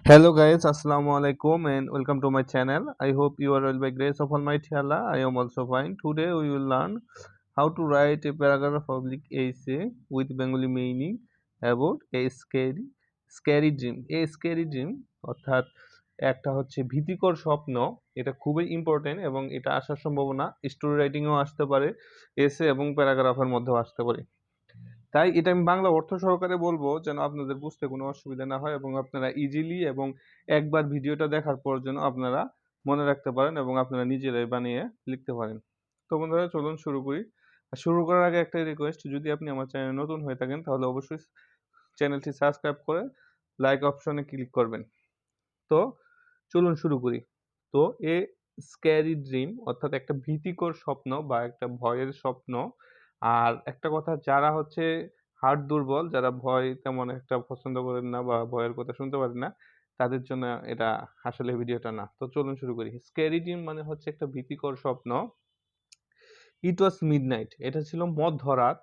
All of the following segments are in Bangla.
Hello guys, Assalamu alaikum and welcome to my channel. I hope you are well by grace of Almighty Allah. I am also fine. Today we will learn how to write a paragraph public essay with Bengali meaning about a scary dream. A scary dream অর্থাৎ একটা হচ্ছে ভীতিকর স্বপ্ন। এটা খুবই ইম্পর্টেন্ট এবং এটা আসার সম্ভাবনা স্টোরি রাইটিংও আসতে পারে, এসে এবং প্যারাগ্রাফের মধ্যেও আসতে পারে। তাই এটা আমি বাংলা অর্থ সহকারে বলবো যেন আপনাদের বুঝতে কোনো অসুবিধা না হয় এবং আপনারা ইজিলি এবং একবার ভিডিওটা দেখার পর যেন আপনারা মনে রাখতে পারেন এবং আপনারা নিজেরাই বানিয়ে লিখতে পারেন। তো বন্ধুরা চলুন শুরু করি। আর শুরু করার আগে একটাই রিকোয়েস্ট, যদি আপনি আমার চ্যানেলে নতুন হয়ে থাকেন তাহলে অবশ্যই চ্যানেলটি সাবস্ক্রাইব করে লাইক অপশনে ক্লিক করবেন। তো চলুন শুরু করি। তো এ স্ক্যারি ড্রিম অর্থাৎ একটা ভীতিকর স্বপ্ন বা একটা ভয়ের স্বপ্ন। আর একটা কথা, যারা হচ্ছে হার্ট দুর্বল, যারা ভয় তেমন একটা পছন্দ করেন না বা ভয়ের কথা শুনতে পারেন না, তাদের জন্য এটা আসলে ভিডিওটা না। তো চলুন শুরু করি। স্ক্যারি ড্রিম মানে হচ্ছে একটা ভীতিকর স্বপ্ন। ইট ওয়াজ মিডনাইট, এটা ছিল মধ্যরাত।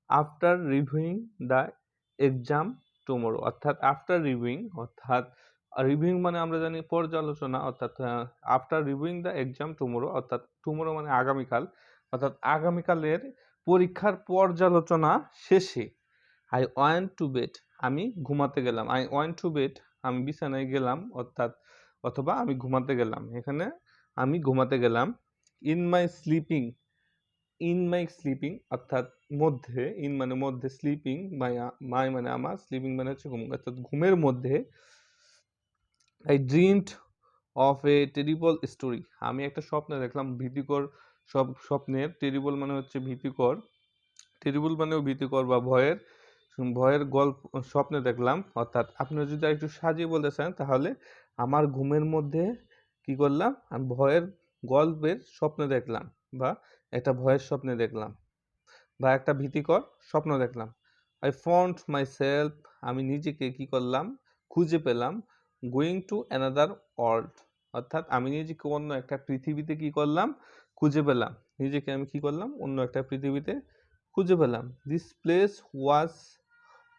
After reviewing the exam tomorrow, অর্থাৎ আফটার রিভিউইং, অর্থাৎ রিভিউইং মানে আমরা জানি পর্যালোচনা, অর্থাৎ after reviewing the exam tomorrow, অর্থাৎ টুমোরো মানে আগামীকাল, অর্থাৎ আগামীকালের পরীক্ষার পর্যালোচনা শেষে আই ওয়ান্ট টু বেড, আমি ঘুমাতে গেলাম। আই ওয়ান্ট টু বেড, আমি বিছানায় গেলাম, অর্থাৎ অথবা আমি ঘুমাতে গেলাম। এখানে আমি ঘুমাতে গেলাম। In my sleeping, in my sleeping অর্থাৎ মধ্যে, ইন মানে মধ্যে, স্লিপিং মাই মানে আমার, স্লিপিং মানে হচ্ছে ঘুম, অর্থাৎ ঘুমের মধ্যে। I dreamed of a terrible story, আমি একটা স্বপ্নে দেখলাম ভীতিকর। সব স্বপ্নের টেরিবল মানে হচ্ছে ভীতিকর, টেরিবল মানেও ভীতিকর বা ভয়ের, ভয়ের গল্প স্বপ্নে দেখলাম। অর্থাৎ আপনারা যদি একটু সাজিয়ে বলতে চান তাহলে আমার ঘুমের মধ্যে কি করলাম, আমি ভয়ের গল্পের স্বপ্নে দেখলাম বা একটা ভয়ের স্বপ্নে দেখলাম বা একটা ভীতিকর স্বপ্ন দেখলাম। আই ফাউন্ড মাই সেলফ, আমি নিজেকে কি করলাম, খুঁজে পেলাম। গোয়িং টু অ্যানাদার ওয়ার্ল্ড, অর্থাৎ আমি নিজেকে অন্য একটা পৃথিবীতে কি করলাম, খুঁজে পেলাম। নিজেকে আমি কি করলাম, অন্য একটা পৃথিবীতে খুঁজে পেলাম। This place was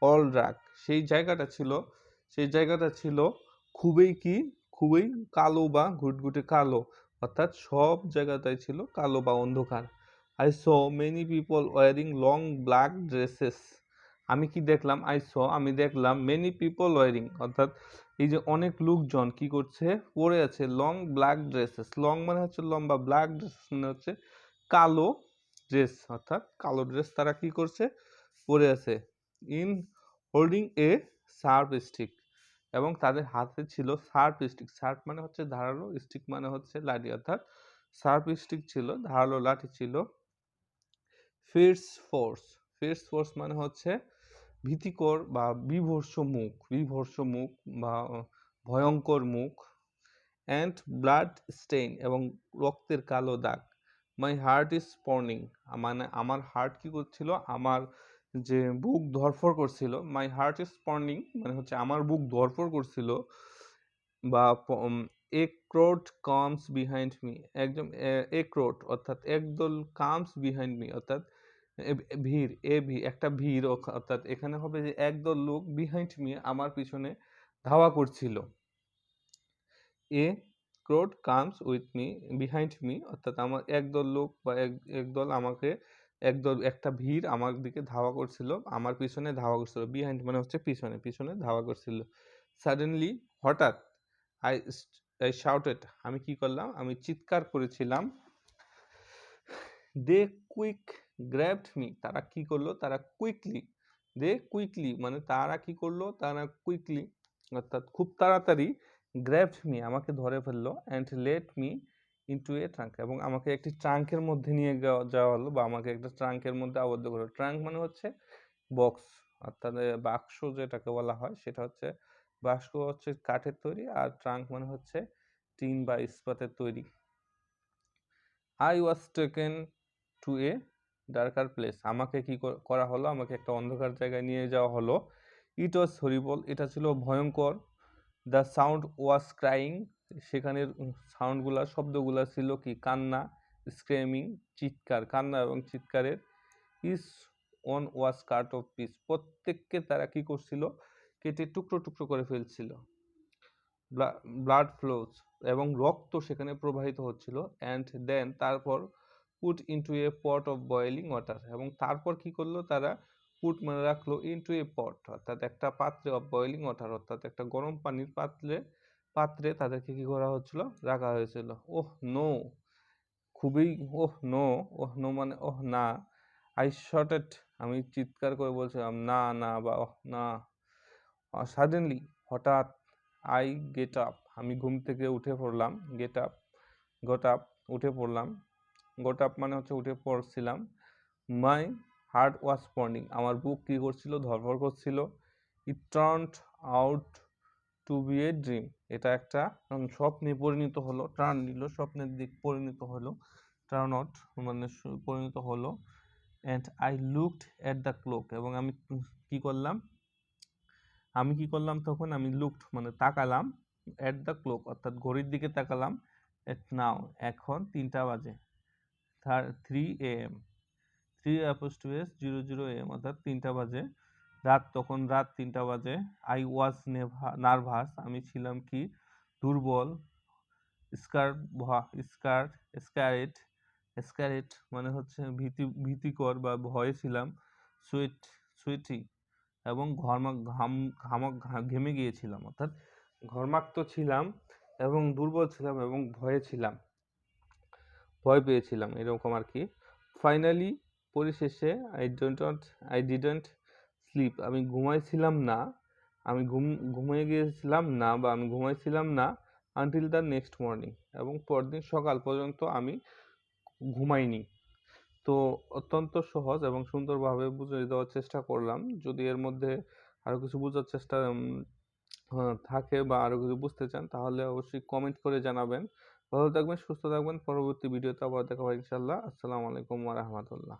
all dark, সেই জায়গাটা ছিল খুবই কি, খুবই কালো বা ঘুটঘুটে কালো, অর্থাৎ সব জায়গাটাই ছিল কালো বা অন্ধকার। I saw many people wearing long black dresses, আমি কি দেখলাম, আমি দেখলাম মেনি পিপল ওয়ারিং, অর্থাৎ এই যে অনেক লোকজন কি করছে, পরে আছে লং ব্ল্যাক ড্রেসেস, লং মানে হচ্ছে লম্বা, ব্ল্যাক ড্রেস মানে হচ্ছে কালো ড্রেস, অর্থাৎ কালো ড্রেস তারা কি করছে, পরে আছে। In holding A sharp stick, এবং তাদের হাতে ছিল শার্প স্টিক, শার্প মানে হচ্ছে ধারালো, স্টিক মানে হচ্ছে লাঠি, অর্থাৎ শার্প স্টিক ছিল, ধারালো লাঠি ছিল। ফিয়ার্স ফোর্স, ফিয়ার্স ফোর্স মানে হচ্ছে ভীতিকর বা বিভৎস মুখ, বিভৎস মুখ বা ভয়ঙ্কর মুখ। অ্যান্ড ব্লাড স্টেইন, এবং রক্তের কালো দাগ। মাই হার্ট ইজ পর্নিং, মানে আমার হার্ট কি করছিল, আমার যে বুক ধরফর করছিল। মাই হার্ট ইজ পর্নিং মানে হচ্ছে আমার বুক ধরফর করছিল। বা এ ক্রোড কামস বিহাইন্ড মি, একজন এ ক্রোড অর্থাৎ একদল, কামস বিহাইন্ড মি অর্থাৎ ভিড়, একটা ভিড়, অর্থাৎ এখানে হবে যে একদল লোক, বিহাইন্ড মি আমার পিছনে ধাওয়া করছিল। A crowd comes with me behind me, অর্থাৎ আমার একদল লোক বা একদল আমাকে, একদল একটা ভিড় আমার দিকে ধাওয়া করছিল, আমার পিছনে ধাওয়া করছিল। বিহাইন্ড মানে হচ্ছে পিছনে, পিছনে ধাওয়া করছিল। সাডেনলি, হঠাৎ। আই আই শাউটেড, আমি কি করলাম, আমি চিৎকার করেছিলাম। দে কুইক গ্র্যাবড মি, তারা কি করলো, তারা কুইকলি, দে কুইকলি মানে তারা কি করলো, তারা কুইকলি অর্থাৎ খুব তাড়াতাড়ি, গ্র্যাবড মি আমাকে ধরে ফেললো, and let me into a trunk, এবং আমাকে একটি ট্রাঙ্কের মধ্যে নিয়ে যাওয়া হলো বা আমাকে একটা ট্রাঙ্কের মধ্যে আবদ্ধ করলো। ট্রাঙ্ক মানে হচ্ছে বক্স, অর্থাৎ বাক্স যেটাকে বলা হয়, সেটা হচ্ছে বাক্স হচ্ছে কাঠের তৈরি, আর ট্রাঙ্ক মানে হচ্ছে টিন বা ইস্পাতের তৈরি। I was taken to A darker place, আমাকে কি করা হলো, আমাকে একটা অন্ধকার জায়গায় নিয়ে যাওয়া হলো। ইট ওয়াজ হরিবল, এটা ছিল ভয়ঙ্কর। দ্য সাউন্ড ওয়াজ ক্রাইং, সেখানের সাউন্ডগুলা, শব্দগুলা ছিল কি, কান্না, স্ক্রেমিং, চিৎকার, কান্না এবং চিৎকারের। Is one was cut off piece, প্রত্যেককে তারা কি করছিল, কেটে টুকরো টুকরো করে ফেলছিল। ব্লাড ফ্লোজ এবং রক্ত সেখানে প্রবাহিত হচ্ছিল। অ্যান্ড দেন তারপর put into a pot of boiling water, এবং তারপর কি করলো তারা, পুট মানে রাখলো, ইনটু এ পট অর্থাৎ একটা পাত্রে, অফ বয়েলিং ওয়াটার অর্থাৎ একটা গরম পানির পাত্রে তাদেরকে কি করা হচ্ছিল, রাখা হয়েছিল। ওহ নো, খুবই, ওহ নো, ওহ নো মানে ওহ না, আই শটেড, আমি চিৎকার করে বলছিলাম না না বা ওহ না। সাডেনলি হঠাৎ, আই গেট আপ, আমি ঘুম থেকে উঠে পড়লাম, গেট আপ, গট আপ, উঠে পড়লাম, গট আপ মানে হচ্ছে উঠে পড়ছিলাম। মাই হার্ট ওয়াজ পন্ডিং, আমার বুক কী করছিল, ধড়ফড় করছিল। It turned out to be a dream, এটা একটা স্বপ্নে পরিণত হলো, টার্ন নিল, স্বপ্নের দিক পরিণত হলো, টার্ন আউট মানে পরিণত হলো। And I looked at the clock, এবং আমি কি করলাম তখন, আমি লুকড মানে তাকালাম, অ্যাট দ্য ক্লক অর্থাৎ ঘড়ির দিকে তাকালাম, এট নাও এখন 3টা বাজে, 3 AM, 3:00 AM অর্থাৎ 3টা বাজে, তখন রাত 3টা বাজে। আই ওয়াজ নার্ভাস, আমি ছিলাম কি, দুর্বল। স্কারেট, স্কারেট মানে হচ্ছে ভীতিকর বা ভয়ে ছিলাম। সুইটি, এবং ঘেমে গিয়েছিলাম, অর্থাৎ ঘর্মাক্ত ছিলাম এবং দুর্বল ছিলাম এবং ভয় পেয়েছিলাম এরকম আর কি। ফাইনালি, পরিশেষে, আই ডিডন্ট স্লিপ, আমি ঘুমাইছিলাম না, ঘুমিয়ে গিয়েছিলাম না বা আমি ঘুমাইছিলাম না, আনটিল দ্য নেক্সট মর্নিং, এবং পরদিন সকাল পর্যন্ত আমি ঘুমাইনি। তো অত্যন্ত সহজ এবং সুন্দরভাবে বুঝিয়ে দেওয়ার চেষ্টা করলাম। যদি এর মধ্যে আরও কিছু বোঝার চেষ্টা থাকে বা আরও কিছু বুঝতে চান তাহলে অবশ্যই কমেন্ট করে জানাবেন। ভালো থাকবেন, সুস্থ থাকবেন। পরবর্তী ভিডিওতে আবার দেখা হবে ইনশাআল্লাহ। আসসালামু আলাইকুম ওয়া রাহমাতুল্লাহ।